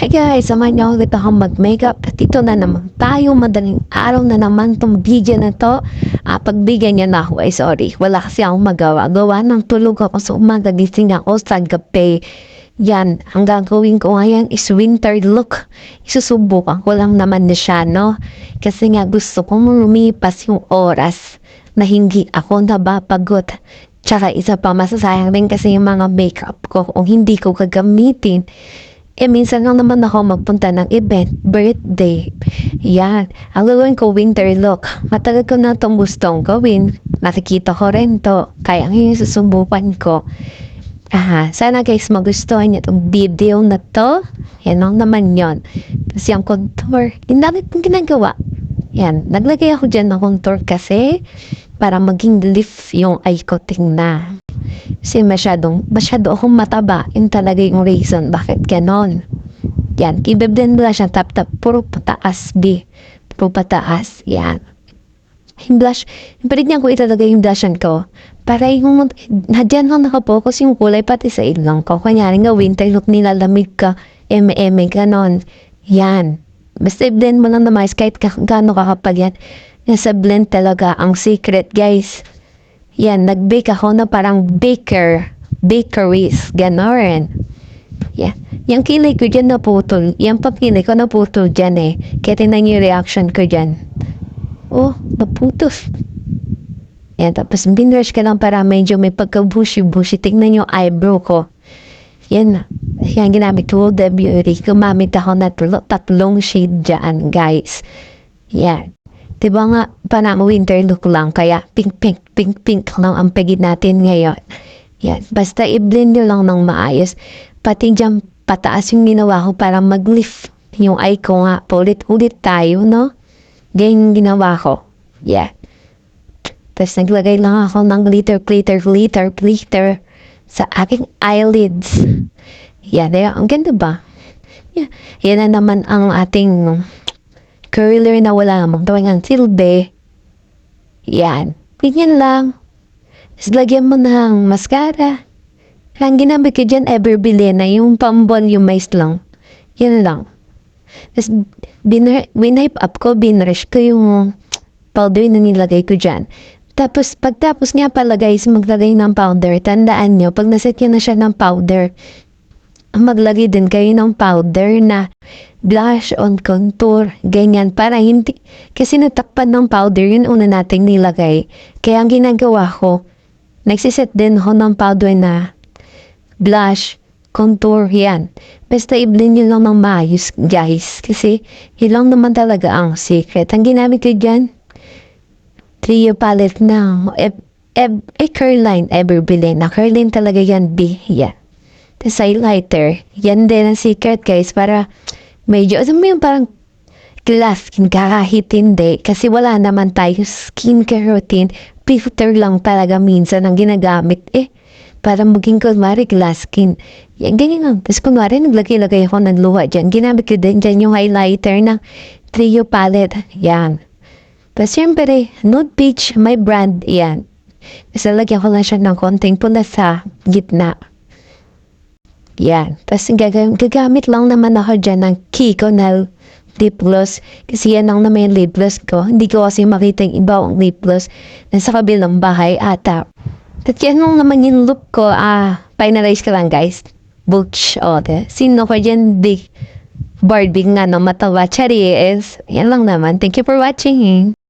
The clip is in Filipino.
Hi guys, samahan niyo ulit akong mag-makeup. Dito na naman tayo, madaling araw na naman tong video na to. Pagbigyan niya na ako, sorry. Wala kasi akong magawa. Gawa ng tulog ako sa umaga, gising ako sa gabi. Yan, ang gagawin ko ngayon is winter look. Isusubukan ko lang naman na siya, no? Kasi nga gusto kong lumipas yung oras na hindi ako napapagod. Tsaka isa pa, masasayang rin kasi yung mga makeup ko kung hindi ko gagamitin. Minsan lang naman ako magpunta ng event, birthday. Yan. Ang gagawin ko, winter look. Matagal ko na itong gustong gawin. Nakikita ko rin to. Kaya ngayon susubukan ko. Sana guys magustuhan niyo itong video na to. Yan lang naman yon. Tapos yung contour. Hindi kong ginagawa. Yan. Naglagay ako dyan ng contour kasi para maging lift yung eye ko tingnan. Kasi masyado akong mataba. Yun talaga yung reason bakit ganon. Yan, i-blend mo lang siya tap. Puro pataas, puro pataas. Yan. Yung blush, pinignan ko italagay yung blushan ko. Para yung, nadyan lang nakapokus yung kulay pati sa ilong ko. Kunyari nga winter look, nilalamig ka, ganon. Yan. Basta i-blend mo lang na mais kahit gaano kakapag yan. Nasa blend talaga ang secret, guys. Yan, nag-bake ako na parang bakeries, gano'n. Yeah. Yung kilay ko dyan naputol. Yung papilay ko naputol dyan eh. Kaya tingnan yung reaction ko dyan. Oh, naputol. Yan, tapos binrush ka lang para medyo may pagka-bushy-bushy. Tingnan yung eyebrow ko. Yan. Yan, ginamit ko the beauty. Gumamit ako na tatlong shade dyan, guys. Yan. Diba nga, parang winter look lang, kaya pink lang ang pagid natin ngayon. Yan, basta i-blend nyo lang ng maayos. Pati dyan, pataas yung ginawa ko para mag-lift yung eye ko nga. Paulit-ulit tayo, no? Ganyan yung ginawa ko. Yeah. Tapos naglagay lang ako ng glitter sa aking eyelids. Yan, ang ganda ba? Yeah. Yan na naman ang ating curler na wala namang tawang silbi. Yan. Ganyan lang. Tapos lagyan mo ng mascara. Ang ginamit ko dyan, Everbelena, yung pang-volumize lang. Yan lang. Tapos winipe up ko, binrush ko yung powder na nilagay ko dyan. Tapos pagtapos nga pala guys, maglagay ng powder. Tandaan nyo, pag naset nyo na siya ng powder, maglagay din kayo ng powder na blush on contour, ganyan, para hindi, kasi natakpan ng powder, yun una nating nilagay. Kaya ang ginagawa ko, nagsiset din ako ng powder na blush, contour, yan. Basta i-blend nyo lang ng maayos, guys, kasi yun lang naman talaga ang secret. Ang ginamit ko dyan, trio palette na, Curline, Everbelena, Curline talaga yan, yan. Tapos highlighter. Yan din ang secret guys. Para medyo, alam mo yung parang glass skin kahit hindi. Kasi wala naman tayo skincare routine. Filter lang talaga minsan ang ginagamit. Para maging kunwari glass skin. Yan, ganyan lang. Tapos kunwari naglagay-lagay ako ng luha dyan. Ginamit ko din dyan yung highlighter ng Trio Palette. Yan. Tapos syempre, Nude Peach, my brand. Yan. Tapos lalagyan ko lang siya ng konting pula sa gitna. Yan. Tapos gagamit lang naman ako dyan ng Kiko na lip gloss. Kasi yan lang naman yung lip gloss ko. Hindi ko kasi makita yung iba ang lip gloss. Nasa kabilang bahay ata. At yan lang naman yung look ko. Finalize ko lang guys. Butch. Sino ko dyan? Barbie nga no matawa. Cherry is. Yan lang naman. Thank you for watching.